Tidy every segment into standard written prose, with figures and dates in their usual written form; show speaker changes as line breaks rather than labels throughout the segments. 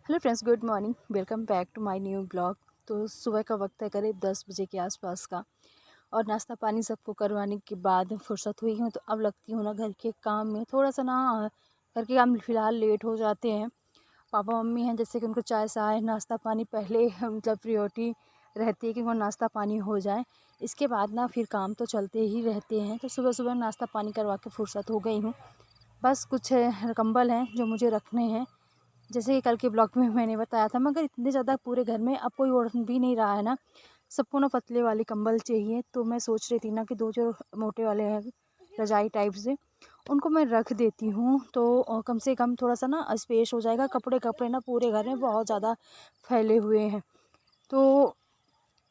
Hello friends, good morning. Welcome back to my new blog. तो सुबह का वक्त है करीब 10 बजे के आसपास का, और नाश्ता पानी सबको करवाने के बाद फुर्सत हुई हूँ। तो अब लगती हूँ ना घर के काम में, थोड़ा सा ना घर के काम फ़िलहाल लेट हो जाते हैं। पापा मम्मी हैं, जैसे कि उनको चाय चाय नाश्ता पानी पहले मतलब प्रियोरिटी रहती है कि वो नाश्ता पानी हो जाए। इसके बाद ना फिर काम तो चलते ही रहते हैं। तो सुबह सुबह नाश्ता पानी करवा के फुर्सत हो गई हूँ। बस कुछ कंबल हैं जो मुझे रखने हैं, जैसे कि कल के ब्लॉग में मैंने बताया था, मगर इतने ज़्यादा पूरे घर में अब कोई ओढ़ भी नहीं रहा है ना। सबको ना पतले वाले कंबल चाहिए। तो मैं सोच रही थी ना कि दो जो मोटे वाले हैं रजाई टाइप से, उनको मैं रख देती हूँ। तो कम से कम थोड़ा सा ना स्पेस हो जाएगा। कपड़े कपड़े ना पूरे घर में बहुत ज़्यादा फैले हुए हैं। तो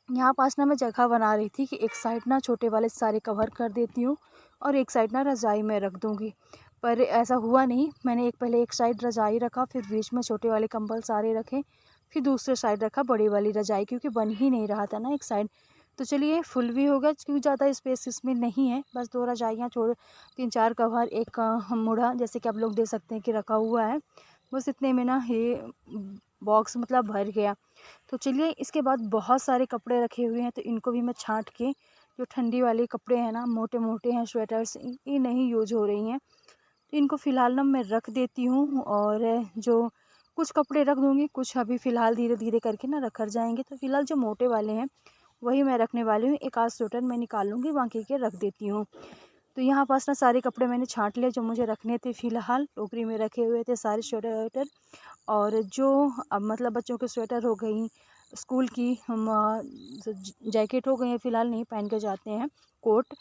यहाँ पास ना मैं जगह बना रही थी कि एक साइड ना छोटे वाले सारे कवर कर देती हूँ और एक साइड ना रज़ाई में रख दूँगी। पर ऐसा हुआ नहीं। मैंने पहले एक साइड रज़ाई रखा, फिर बीच में छोटे वाले कंबल सारे रखे, फिर दूसरे साइड रखा बड़ी वाली रज़ाई, क्योंकि बन ही नहीं रहा था ना एक साइड। तो चलिए फुल भी हो गया, क्योंकि ज़्यादा स्पेस इसमें नहीं है। बस 2 रज़ाइयाँ छोड़ 3-4 कवर, एक मुड़ा जैसे कि आप लोग देख सकते हैं कि रखा हुआ है। बस इतने में ना ये बॉक्स मतलब भर गया। तो चलिए इसके बाद बहुत सारे कपड़े रखे हुए हैं, तो इनको भी मैं छांट के, जो ठंडी वाले कपड़े हैं ना, मोटे मोटे हैं स्वेटर्स, ये नहीं यूज हो रही हैं, तो इनको फ़िलहाल ना मैं रख देती हूँ। और जो कुछ कपड़े रख दूँगी, कुछ अभी फ़िलहाल धीरे धीरे करके ना रख जाएंगे। तो फ़िलहाल जो मोटे वाले हैं वही मैं रखने वाली हूँ। एक आध स्वेटर मैं निकाल लूँगी, बाकी के रख देती हूँ। तो यहाँ पास ना सारे कपड़े मैंने छांट लिए जो मुझे रखने थे। फ़िलहाल टोकरी में रखे हुए थे सारे स्वेटर। और जो अब मतलब बच्चों के स्वेटर हो गई, स्कूल की हम जैकेट हो गई हैं, फ़िलहाल नहीं पहन के जाते हैं, कोट।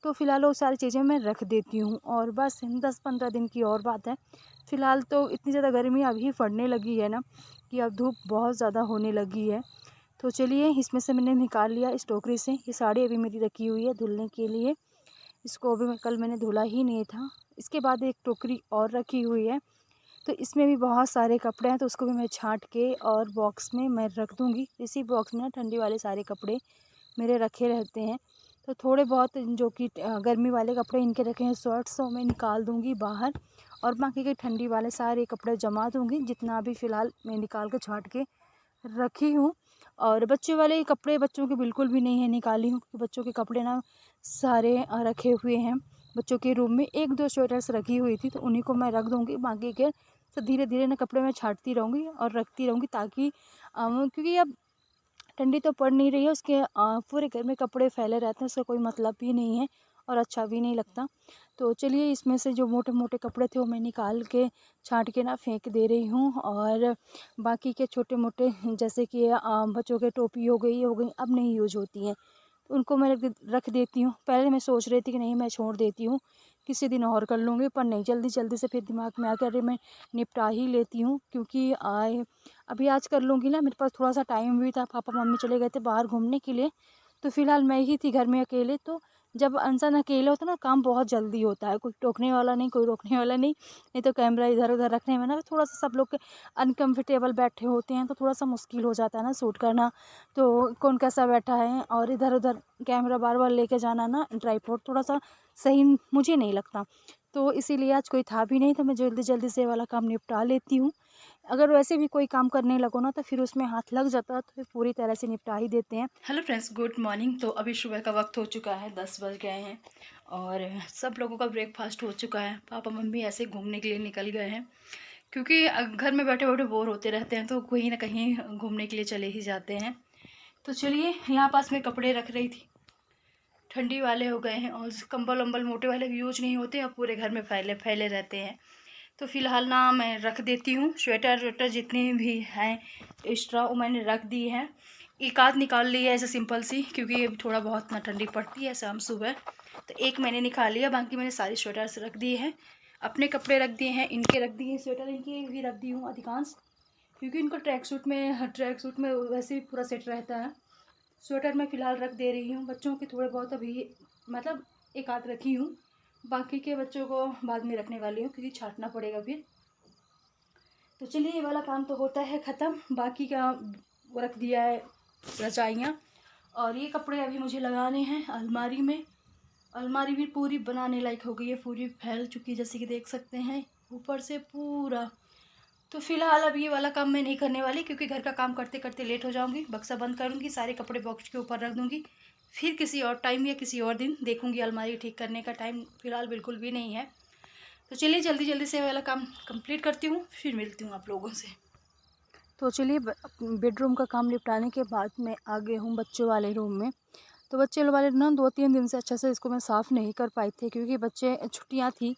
तो फ़िलहाल वो सारी चीज़ें मैं रख देती हूँ। और बस 10-15 दिन की और बात है। फ़िलहाल तो इतनी ज़्यादा गर्मी अभी पड़ने लगी है ना, कि अब धूप बहुत ज़्यादा होने लगी है। तो चलिए इसमें से मैंने निकाल लिया इस टोकरी से। ये साड़ी अभी मेरी रखी हुई है धुलने के लिए। इसको अभी कल मैंने धुला ही नहीं था। इसके बाद एक टोकरी और रखी हुई है, तो इसमें भी बहुत सारे कपड़े हैं। तो उसको भी मैं छांट के और बॉक्स में मैं रख दूँगी। इसी बॉक्स में ना ठंडी वाले सारे कपड़े मेरे रखे रहते हैं। तो थोड़े बहुत जो कि गर्मी वाले कपड़े इनके रखे हैं शर्ट्स, तो मैं निकाल दूँगी बाहर, और बाकी के ठंडी वाले सारे कपड़े जमा दूँगी, जितना भी फ़िलहाल मैं निकाल के छांट के रखी हूँ। और बच्चे वाले कपड़े बच्चों के बिल्कुल भी नहीं है निकाली हूँ, क्योंकि बच्चों के कपड़े ना सारे रखे हुए हैं। बच्चों के रूम में 1-2 स्वेटर्स रखी हुई थी, तो उन्हीं को मैं रख दूँगी। बाकी के तो धीरे धीरे ना कपड़े मैं छांटती रहूँगी और रखती रहूँगी, ताकि क्योंकि अब ठंडी तो पड़ नहीं रही है, उसके पूरे घर में कपड़े फैले रहते हैं, उसका कोई मतलब भी नहीं है और अच्छा भी नहीं लगता। तो चलिए इसमें से जो मोटे मोटे कपड़े थे वो मैं निकाल के छांट के ना फेंक दे रही हूँ। और बाकी के छोटे मोटे, जैसे कि बच्चों के टोपी हो गई, अब नहीं यूज होती हैं, तो उनको मैं रख देती हूँ। पहले मैं सोच रही थी कि नहीं मैं छोड़ देती हूँ, किसी दिन और कर लूँगी, पर नहीं, जल्दी जल्दी से फिर दिमाग में आकर अरे मैं निपटा ही लेती हूँ, क्योंकि आए अभी आज कर लूँगी ना। मेरे पास थोड़ा सा टाइम भी था, पापा मम्मी चले गए थे बाहर घूमने के लिए, तो फ़िलहाल मैं ही थी घर में अकेले। तो जब इंसान अकेले होता है ना, काम बहुत जल्दी होता है, कोई टोकने वाला नहीं, कोई रोकने वाला नहीं। नहीं तो कैमरा इधर उधर रखने में ना थोड़ा सा सब लोग अनकम्फर्टेबल बैठे होते हैं, तो थोड़ा सा मुश्किल हो जाता है ना शूट करना। तो कौन कैसा बैठा है, और इधर उधर कैमरा बार बार लेके जाना ना, ट्राइपॉड थोड़ा सा सही मुझे नहीं लगता। तो इसीलिए आज कोई था भी नहीं, तो मैं जल्दी जल्दी से वाला काम निपटा लेती हूँ। अगर वैसे भी कोई काम करने लगो ना, तो फिर उसमें हाथ लग जाता है, तो फिर पूरी तरह से निपटा ही देते हैं। Hello friends, good morning. तो अभी सुबह का वक्त हो चुका है, 10 बज गए हैं, और सब लोगों का ब्रेकफास्ट हो चुका है। पापा मम्मी ऐसे घूमने के लिए निकल गए हैं, क्योंकि घर में बैठे बैठे बोर होते रहते हैं, तो कहीं ना कहीं घूमने के लिए चले ही जाते हैं। तो चलिए यहाँ पास में कपड़े रख रही थी, ठंडी वाले हो गए हैं, और कंबल वम्बल मोटे वाले यूज नहीं होते, अब पूरे घर में फैले फैले रहते हैं। तो फ़िलहाल ना मैं रख देती हूँ। स्वेटर वेटर जितने भी हैं एक्स्ट्रा, वो मैंने रख दी है। एक आध निकाल ली है ऐसे सिंपल सी, क्योंकि अब थोड़ा बहुत ना ठंडी पड़ती है शाम सुबह, तो एक मैंने निकाल लिया। बाकी मैंने सारी स्वेटर्स रख दिए हैं, अपने कपड़े रख दिए हैं, इनके रख दिए, स्वेटर इनके भी रख दी हूँ अधिकांश, क्योंकि इनको ट्रैक सूट में वैसे भी पूरा सेट रहता है। स्वेटर मैं फ़िलहाल रख दे रही हूँ। बच्चों के थोड़े बहुत अभी मतलब एक आध रखी हूँ, बाकी के बच्चों को बाद में रखने वाली हूँ, क्योंकि छांटना पड़ेगा फिर। तो चलिए ये वाला काम तो होता है ख़त्म। बाकी का वो रख दिया है रजाइयाँ, और ये कपड़े अभी मुझे लगाने हैं अलमारी में। अलमारी भी पूरी बनाने लायक हो गई है, पूरी फैल चुकी है, जैसे कि देख सकते हैं ऊपर से पूरा। तो फ़िलहाल अब ये वाला काम मैं नहीं करने वाली, क्योंकि घर का काम करते करते लेट हो जाऊँगी। बक्सा बंद करूँगी, सारे कपड़े बॉक्स के ऊपर रख दूँगी। फिर किसी और टाइम या किसी और दिन देखूँगी। अलमारी ठीक करने का टाइम फ़िलहाल बिल्कुल भी नहीं है। तो चलिए जल्दी जल्दी से वाला काम कंप्लीट करती हूँ, फिर मिलती हूँ आप लोगों से। तो चलिए बेडरूम का काम निपटाने के बाद मैं आ गई हूँ बच्चों वाले रूम में। तो बच्चे वाले ना 2-3 दिन से अच्छे से इसको मैं साफ़ नहीं कर पाई थी, क्योंकि बच्चे छुट्टियाँ थी।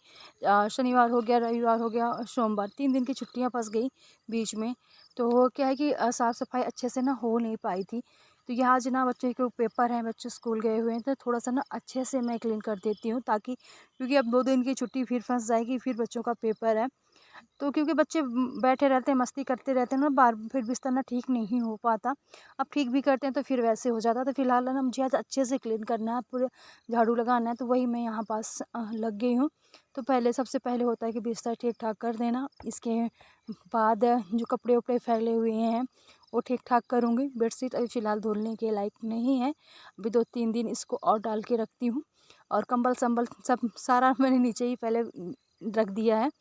शनिवार हो गया, रविवार हो गया और सोमवार, 3 दिन की छुट्टियाँ फँस गई बीच में। तो क्या है कि साफ़-सफ़ाई अच्छे से ना हो नहीं पाई थी। तो ये आज ना बच्चे के पेपर हैं, बच्चे स्कूल गए हुए हैं, तो थोड़ा-सा ना अच्छे से मैं क्लीन कर देती हूँ, ताकि क्योंकि अब 2 दिन की छुट्टी फिर फँस जाएगी, फिर बच्चों का पेपर है। तो क्योंकि बच्चे बैठे रहते हैं, मस्ती करते रहते हैं ना, बार फिर बिस्तर ना ठीक नहीं हो पाता। अब ठीक भी करते हैं तो फिर वैसे हो जाता है। तो फिलहाल है ना मुझे आज अच्छे से क्लीन करना है, पूरे झाड़ू लगाना है, तो वही मैं यहाँ पास लग गई हूँ। तो पहले सबसे पहले होता है कि बिस्तर ठीक-ठाक कर देना। इसके बाद जो कपड़े-वपड़े फैले हुए हैं वो ठीक-ठाक करूँगी। बेडशीट अभी फ़िलहाल धुलने के लायक नहीं है। अभी 2-3 दिन इसको और डाल के रखती हूँ। और कंबल-संबल सब सारा मैंने नीचे ही पहले रख दिया है।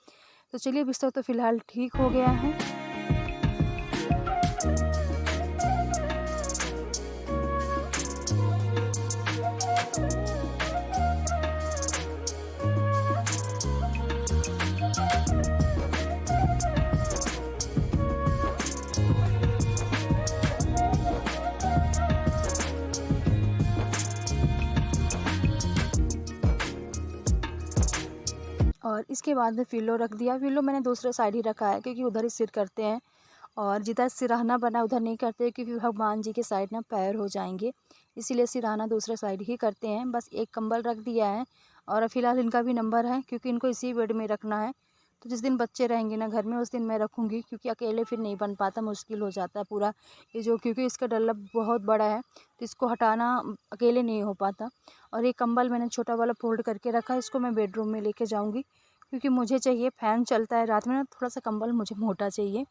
तो चलिए बिस्तर तो फ़िलहाल ठीक हो गया है। और इसके बाद में पिल्लो रख दिया। पिल्लो मैंने दूसरे साइड ही रखा है, क्योंकि उधर ही सिर करते हैं। और जिधर सिरहाना बना उधर नहीं करते, क्योंकि भगवान जी के साइड ना पैर हो जाएंगे, इसीलिए सिरहाना दूसरे साइड ही करते हैं। बस एक कंबल रख दिया है। और फ़िलहाल इनका भी नंबर है, क्योंकि इनको इसी बेड में रखना है। तो जिस दिन बच्चे रहेंगे ना घर में, उस दिन मैं रखूँगी, क्योंकि अकेले फिर नहीं बन पाता, मुश्किल हो जाता है पूरा। ये जो क्योंकि इसका डल्लब बहुत बड़ा है, तो इसको हटाना अकेले नहीं हो पाता। और एक कंबल मैंने छोटा वाला फ़ोल्ड करके रखा है, इसको मैं बेडरूम में लेके जाऊँगी, क्योंकि मुझे चाहिए, फ़ैन चलता है रात में ना, थोड़ा सा कंबल मुझे मोटा चाहिए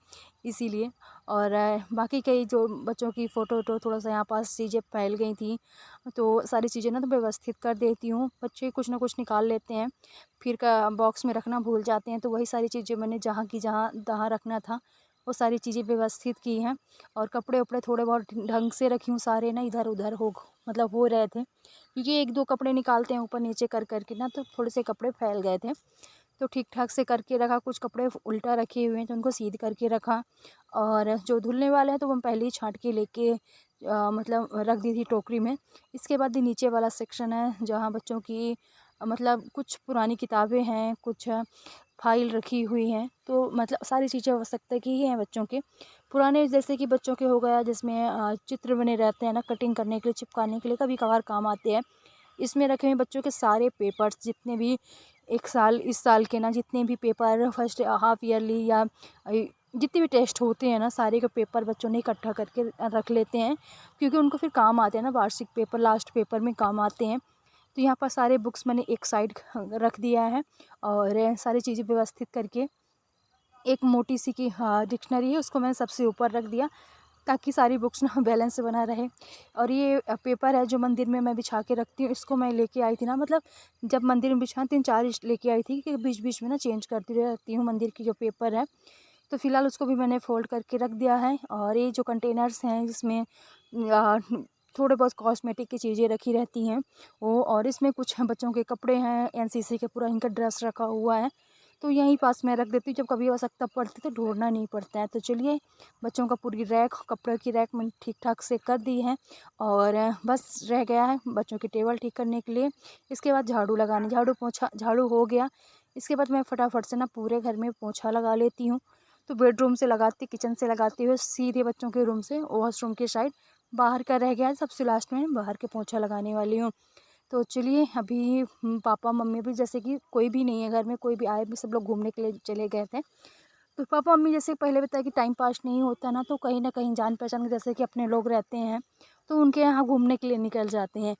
इसीलिए। और बाकी कई जो बच्चों की फ़ोटो-वोटो थोड़ा सा यहाँ पास चीज़ें फैल गई थी, तो सारी चीज़ें ना तो व्यवस्थित कर देती हूँ। बच्चे कुछ ना कुछ निकाल लेते हैं, फिर का बॉक्स में रखना भूल जाते हैं, तो वही सारी चीज़ें मैंने जहाँ की जहाँ तहाँ रखना था, वो सारी चीज़ें व्यवस्थित की हैं। और कपड़े-वपड़े थोड़े बहुत ढंग से रखी हूँ, सारे ना इधर-उधर मतलब हो रहे थे, क्योंकि 1-2 कपड़े निकालते हैं ऊपर-नीचे कर के ना, तो थोड़े से कपड़े फैल गए थे। तो ठीक-ठाक से करके रखा, कुछ कपड़े उल्टा रखे हुए हैं तो उनको सीध करके रखा। और जो धुलने वाले हैं तो वो मैं पहले ही छाँट के लेके मतलब रख दी थी टोकरी में। इसके बाद ये नीचे वाला सेक्शन है, जहाँ बच्चों की मतलब कुछ पुरानी किताबें हैं, कुछ फाइल रखी हुई हैं, तो मतलब सारी चीज़ें आवश्यकता की ही हैं बच्चों के। पुराने जैसे कि बच्चों के हो गया, जिसमें चित्र बने रहते हैं ना, कटिंग करने के लिए, चिपकाने के लिए कभी-कभार काम आते हैं। इसमें रखे हुए बच्चों के सारे पेपर्स, जितने भी 1 साल इस साल के ना जितने भी पेपर फर्स्ट हाफ ईयरली या जितने भी टेस्ट होते हैं ना, सारे के पेपर बच्चों ने इकट्ठा करके रख लेते हैं, क्योंकि उनको फिर काम आते हैं ना, वार्षिक पेपर लास्ट पेपर में काम आते हैं। तो यहाँ पर सारे बुक्स मैंने एक साइड रख दिया है। और सारी चीज़ें व्यवस्थित करके एक मोटी सी की डिक्शनरी है, उसको मैंने सबसे ऊपर रख दिया, ताकि सारी बुक्स ना बैलेंस से बना रहे। और ये पेपर है जो मंदिर में मैं बिछा के रखती हूँ, इसको मैं लेके आई थी ना, मतलब जब मंदिर में बिछा 3-4 लेके आई थी, कि बीच बीच में ना चेंज करती रहती हूँ मंदिर की जो पेपर है। तो फिलहाल उसको भी मैंने फोल्ड करके रख दिया है। और ये जो कंटेनर्स हैं, जिसमें थोड़े बहुत कॉस्मेटिक की चीज़ें रखी रहती हैं वो, और इसमें कुछ बच्चों के कपड़े हैं, एनसीसी के पूरा इनका ड्रेस रखा हुआ है, तो यहीं पास मैं रख देती हूँ, जब कभी आवश्यकता पड़ती तो ढूंढना नहीं पड़ता है। तो चलिए बच्चों का पूरी रैक, कपड़े की रैक मैंने ठीक ठाक से कर दी है। और बस रह गया है बच्चों की टेबल ठीक करने के लिए। इसके बाद झाड़ू लगाने, झाड़ू पोछा, झाड़ू हो गया। इसके बाद मैं फटाफट से ना पूरे घर में पोछा लगा लेती हूँ। तो बेडरूम से लगाती, किचन से लगाती हुए सीधे बच्चों के रूम से वॉशरूम के साइड, बाहर का रह गया है, सबसे लास्ट में बाहर के पोछा लगाने वाली हूँ। तो चलिए अभी पापा मम्मी भी, जैसे कि कोई भी नहीं है घर में, कोई भी आए भी, सब लोग घूमने के लिए चले गए थे। तो पापा मम्मी जैसे पहले बताया कि टाइम पास नहीं होता ना, तो कहीं ना कहीं जान पहचान के जैसे कि अपने लोग रहते हैं, तो उनके यहाँ घूमने के लिए निकल जाते हैं।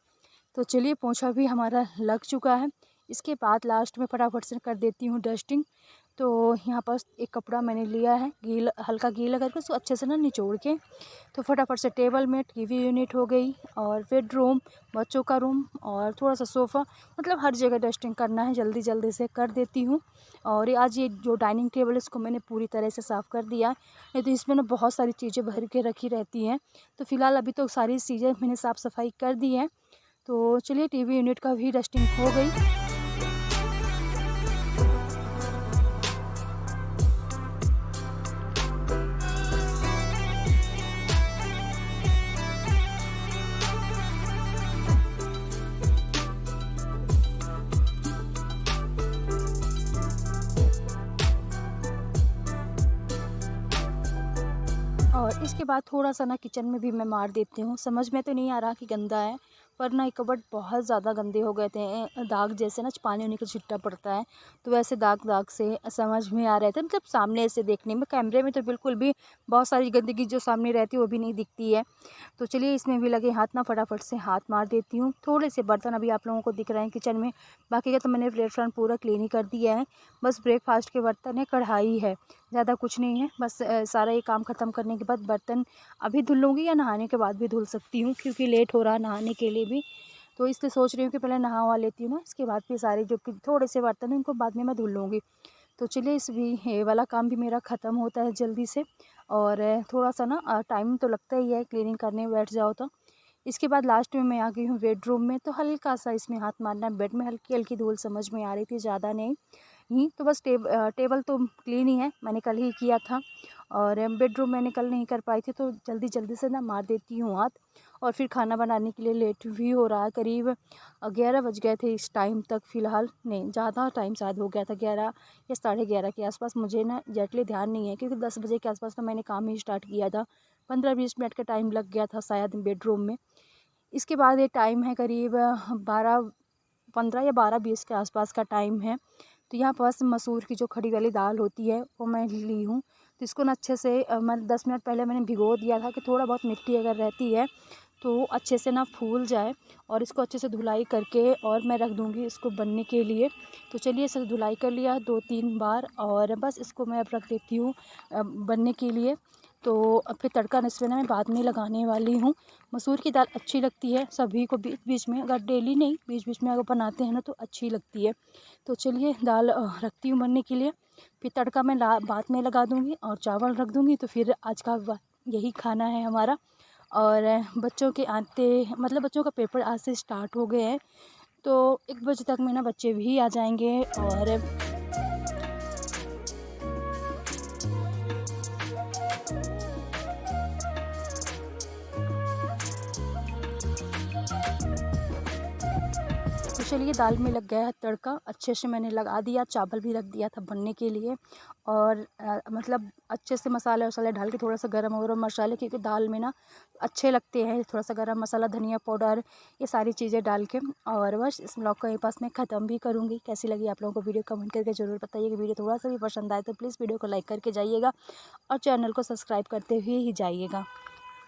तो चलिए पोछा भी हमारा लग चुका है। इसके बाद लास्ट में फटाफट से कर देती हूँ डस्टिंग। तो यहाँ पर एक कपड़ा मैंने लिया है गीला, हल्का गीला करके उसको अच्छे से ना निचोड़ के, तो फटाफट से टेबल में टीवी यूनिट हो गई और बेडरूम, बच्चों का रूम और थोड़ा सा सोफ़ा, मतलब हर जगह डस्टिंग करना है, जल्दी जल्दी से कर देती हूँ। और आज ये जो डाइनिंग टेबल है इसको मैंने पूरी तरह से साफ़ कर दिया, नहीं तो इसमें ना बहुत सारी चीज़ें भर के रखी रहती हैं। तो फ़िलहाल अभी तो सारी चीज़ें मैंने साफ़ सफाई कर दी है। तो चलिए टीवी यूनिट का भी डस्टिंग हो गई। और इसके बाद थोड़ा-सा ना किचन में भी मैं मार देती हूँ। समझ में तो नहीं आ रहा कि गंदा है, पर ना ये कबर्ड बहुत ज़्यादा गंदे हो गए थे। दाग जैसे ना पानी-वानी का छिट्टा पड़ता है, तो वैसे दाग-दाग से समझ में आ रहे थे। मतलब सामने से देखने में, कैमरे में तो बिल्कुल भी बहुत सारी गंदगी जो सामने रहती है वो भी नहीं दिखती है। तो चलिए इसमें भी लगे हाथ ना फटाफट से हाथ मार देती हूँ। थोड़े से बर्तन अभी आप लोगों को दिख रहे हैं किचन में, बाकी का तो मैंने प्लेटफ़ॉर्म पूरा क्लीन ही कर दिया है। बस ब्रेकफ़ास्ट के बर्तन है, कढ़ाई है, ज़्यादा कुछ नहीं है। बस सारा ये काम ख़त्म करने के बाद बर्तन अभी धुल लूँगी या नहाने के बाद भी धुल सकती हूँ, क्योंकि लेट हो रहा है नहाने के लिए भी। तो इसलिए सोच रही हूँ कि पहले नहा वहा लेती हूँ ना, इसके बाद फिर सारे जो कि थोड़े से बर्तन हैं उनको बाद में मैं धुल लूँगी। तो चलिए इस भी ये वाला काम भी मेरा ख़त्म होता है जल्दी से। और थोड़ा-सा ना टाइम तो लगता ही है क्लीनिंग करने में बैठ जाओ तो। इसके बाद लास्ट में मैं आ गई हूँ बेडरूम में, तो हल्का-सा इसमें हाथ मारना है। बेड में हल्की-हल्की धूल समझ में आ रही थी, ज़्यादा नहीं। तो बस टेबल तो क्लीन ही है, मैंने कल ही किया था। और बेडरूम मैंने कल नहीं कर पाई थी, तो जल्दी-जल्दी से ना मार देती हूँ हाथ। और फिर खाना बनाने के लिए लेट भी हो रहा है, करीब 11 बज गए थे इस टाइम तक। फ़िलहाल नहीं, ज़्यादा टाइम शायद हो गया था, 11 या साढ़े 11 के आसपास। मुझे ना एग्ज़ैक्टली ध्यान नहीं है, क्योंकि 10 बजे के आसपास तो मैंने काम ही स्टार्ट किया था। 15-20 मिनट का टाइम लग गया था शायद बेडरूम में। इसके बाद ये टाइम है करीब 12-15 या 12-20 के आसपास का टाइम है। तो यहाँ पास मसूर की जो खड़ी वाली दाल होती है वो मैं ली हूँ। तो इसको ना अच्छे से मैं 10 मिनट पहले मैंने भिगो दिया था, कि थोड़ा बहुत मिट्टी अगर रहती है तो अच्छे से ना फूल जाए। और इसको अच्छे से धुलाई करके और मैं रख दूँगी इसको बनने के लिए। तो चलिए इसे धुलाई कर लिया 2-3 बार, और बस इसको मैं अब रख देती हूँ बनने के लिए। तो अब फिर तड़का इसमें ना मैं बाद में लगाने वाली हूँ। मसूर की दाल अच्छी लगती है सभी को, बीच-बीच में, अगर डेली नहीं, बीच-बीच में अगर बनाते हैं ना तो अच्छी लगती है। तो चलिए दाल रखती हूँ बनने के लिए, फिर तड़का मैं बाद में लगा दूँगी और चावल रख दूँगी। तो फिर आज का यही खाना है हमारा। और बच्चों के आते, मतलब बच्चों का पेपर आज से स्टार्ट हो गए हैं, तो 1 बजे तक में ना बच्चे भी आ जाएंगे। और तो चलिए दाल में लग गया है तड़का, अच्छे से मैंने लगा दिया, चावल भी रख दिया था बनने के लिए। और मतलब अच्छे से मसाले वसाले डाल के, थोड़ा सा गरम वरम मसाले, क्योंकि दाल में ना अच्छे लगते हैं, थोड़ा सा गरम मसाला, धनिया पाउडर, ये सारी चीज़ें डाल के। और बस इस ब्लॉग को यहीं पास मैं ख़त्म भी करूँगी। कैसी लगी आप लोगों को वीडियो, कमेंट करके ज़रूर बताइएगा। वीडियो थोड़ा सा भी पसंद आए तो प्लीज़ वीडियो को लाइक करके जाइएगा और चैनल को सब्सक्राइब करते हुए ही जाइएगा।